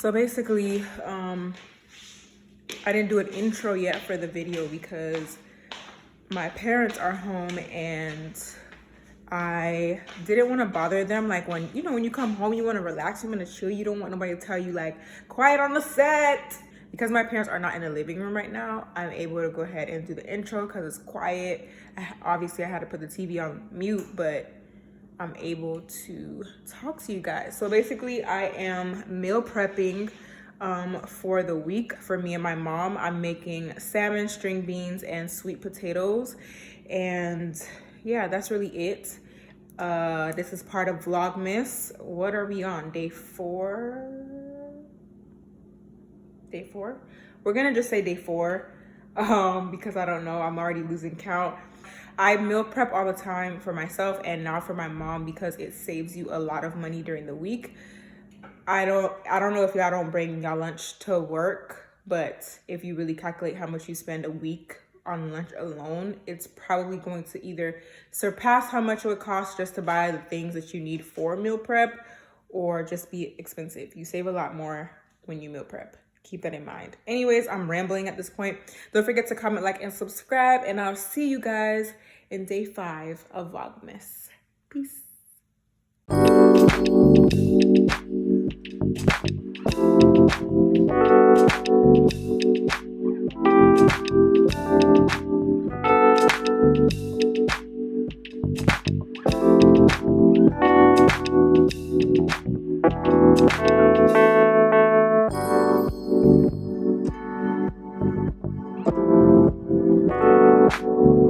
So basically, I didn't do an intro yet for the video because my parents are home and I didn't want to bother them. Like when you come home, you want to relax, you want to chill. You don't want nobody to tell you like, quiet on the set. Because my parents are not in the living room right now, I'm able to go ahead and do the intro because it's quiet. Obviously, I had to put the TV on mute, but I'm able to talk to you guys. So basically, I am meal prepping for the week for me and my mom. I'm making salmon, string beans, and sweet potatoes. And yeah, that's really it. This is part of Vlogmas. What are we on? Day 4? Day 4? We're gonna just say day 4 because I don't know. I'm already losing count. I meal prep all the time for myself and now for my mom because it saves you a lot of money during the week. I don't know if y'all don't bring y'all lunch to work, but if you really calculate how much you spend a week on lunch alone, it's probably going to either surpass how much it would cost just to buy the things that you need for meal prep or just be expensive. You save a lot more when you meal prep. Keep that in mind. Anyways, I'm rambling at this point. Don't forget to comment, like, and subscribe, and I'll see you guys in day 5 of Vlogmas. Peace.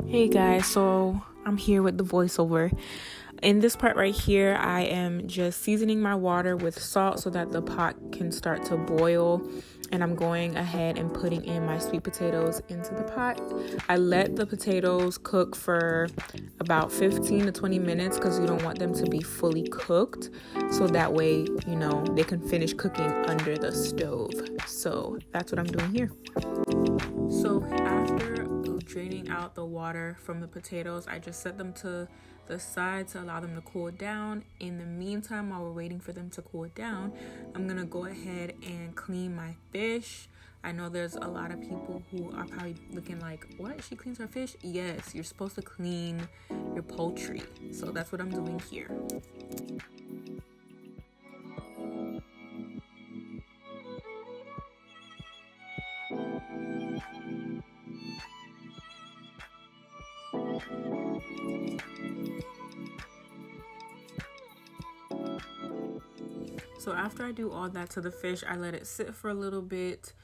Hey guys, so I'm here with the voiceover. In this part right here, I am just seasoning my water with salt so that the pot can start to boil, and I'm going ahead and putting in my sweet potatoes into the pot. I let the potatoes cook for about 15 to 20 minutes because you don't want them to be fully cooked, so that way they can finish cooking under the stove. So that's what I'm doing here. So after draining out the water from the potatoes, I just set them to the side to allow them to cool down. In the meantime, while we're waiting for them to cool down, I'm gonna go ahead and clean my fish. I know there's a lot of people who are probably looking like, what? She cleans her fish? Yes, you're supposed to clean your poultry. So that's what I'm doing here. So after I do all that to the fish, I let it sit for a little bit,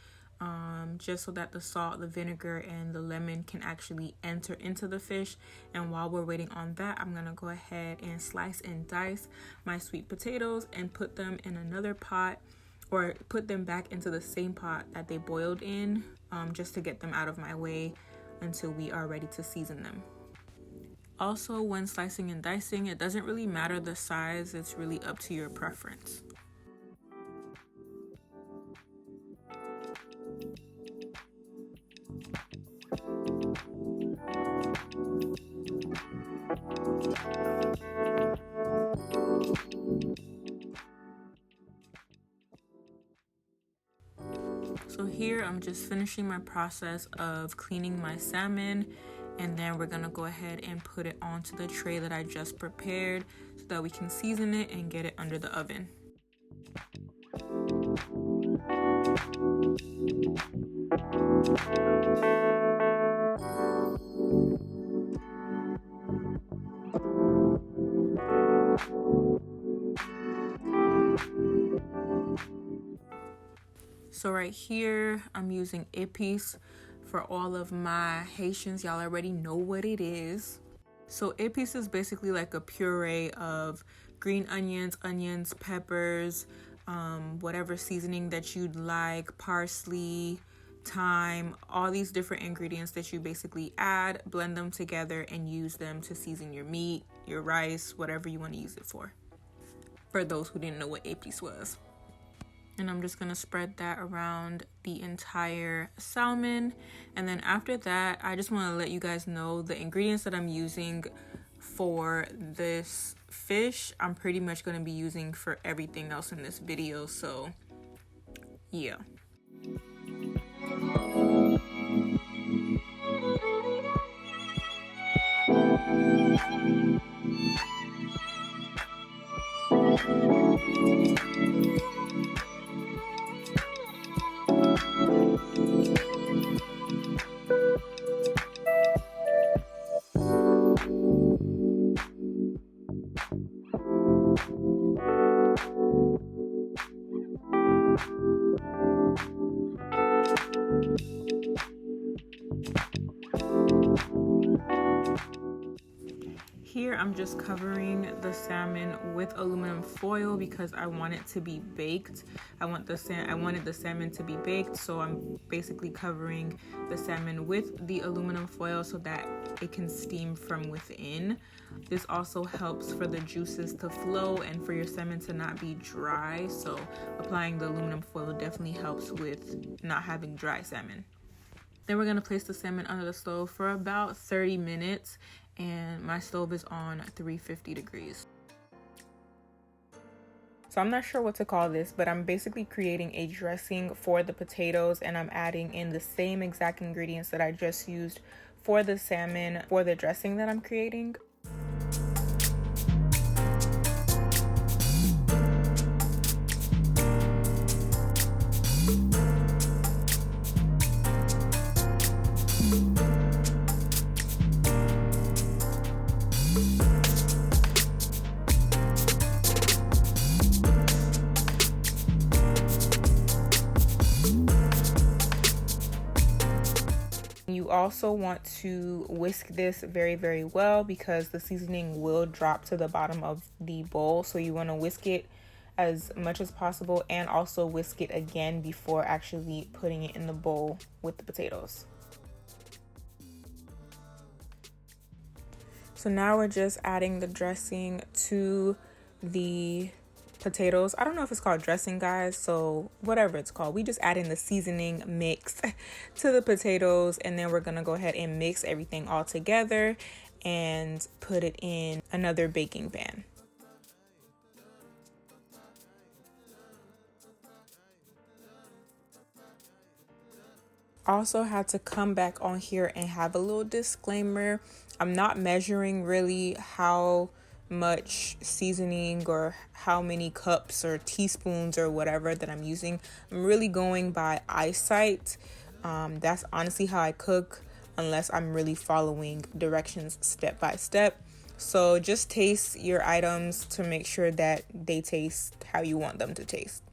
just so that the salt, the vinegar, and the lemon can actually enter into the fish. And while we're waiting on that, I'm gonna go ahead and slice and dice my sweet potatoes and put them in another pot, or put them back into the same pot that they boiled in, just to get them out of my way until we are ready to season them. Also, when slicing and dicing, it doesn't really matter the size, it's really up to your preference. So here I'm just finishing my process of cleaning my salmon, and then we're gonna go ahead and put it onto the tray that I just prepared so that we can season it and get it under the oven. So right here, I'm using épices for all of my Haitians. Y'all already know what it is. So épices is basically like a puree of green onions, peppers, whatever seasoning that you'd like, parsley, thyme, all these different ingredients that you basically add, blend them together, and use them to season your meat, your rice, whatever you want to use it for those who didn't know what épices was. And I'm just gonna spread that around the entire salmon. And then after that, I just want to let you guys know the ingredients that I'm using for this fish, I'm pretty much going to be using for everything else in this video. So yeah. Here I'm just covering the salmon with aluminum foil because I want it to be baked. I wanted the salmon to be baked, so I'm basically covering the salmon with the aluminum foil so that it can steam from within. This also helps for the juices to flow and for your salmon to not be dry. So applying the aluminum foil definitely helps with not having dry salmon. Then we're gonna place the salmon under the stove for about 30 minutes. And my stove is on 350 degrees. So I'm not sure what to call this, but I'm basically creating a dressing for the potatoes, and I'm adding in the same exact ingredients that I just used for the salmon for the dressing that I'm creating. You also want to whisk this very, very well because the seasoning will drop to the bottom of the bowl. So you want to whisk it as much as possible and also whisk it again before actually putting it in the bowl with the potatoes. So now we're just adding the dressing to the potatoes. I don't know if it's called dressing, guys, so whatever it's called, we just add in the seasoning mix to the potatoes, and then we're gonna go ahead and mix everything all together and put it in another baking pan. Also had to come back on here and have a little disclaimer. I'm not measuring really how much seasoning or how many cups or teaspoons or whatever that I'm using. I'm really going by eyesight. That's honestly how I cook, unless I'm really following directions step by step. So just taste your items to make sure that they taste how you want them to taste.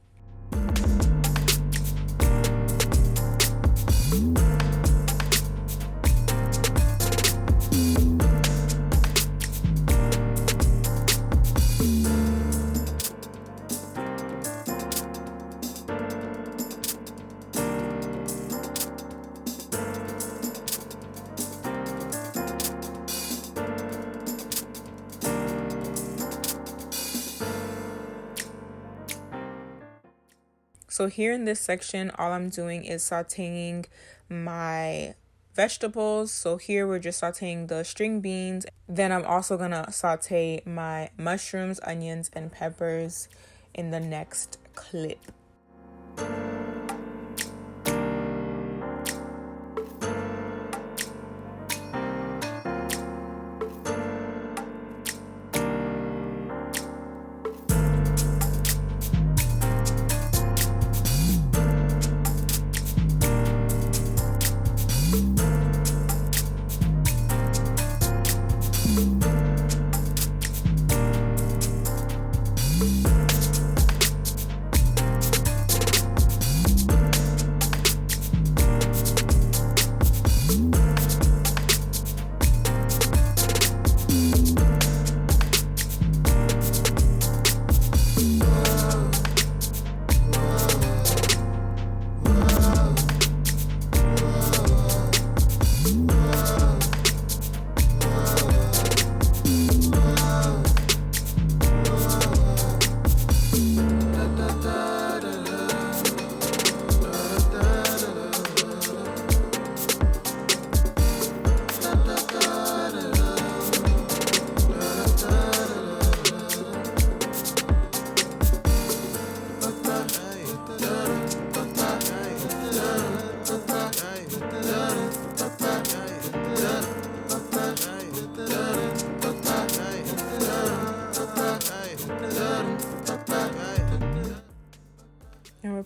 So here in this section, all I'm doing is sauteing my vegetables. So here we're just sauteing the string beans. Then I'm also gonna saute my mushrooms, onions, and peppers in the next clip.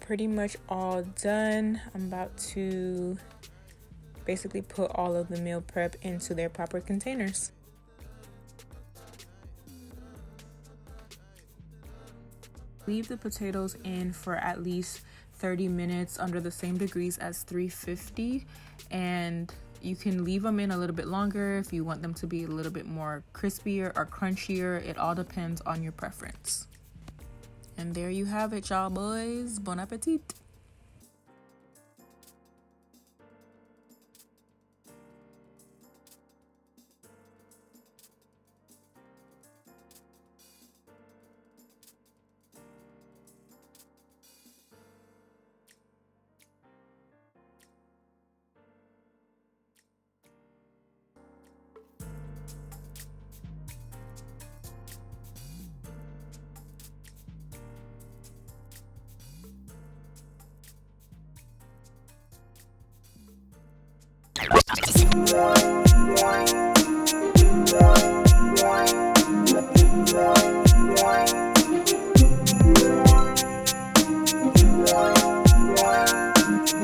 pretty much all done. I'm about to basically put all of the meal prep into their proper containers. Leave the potatoes in for at least 30 minutes under the same degrees as 350, and you can leave them in a little bit longer if you want them to be a little bit more crispier or crunchier. It all depends on your preference. And there you have it, y'all boys. Bon appetit.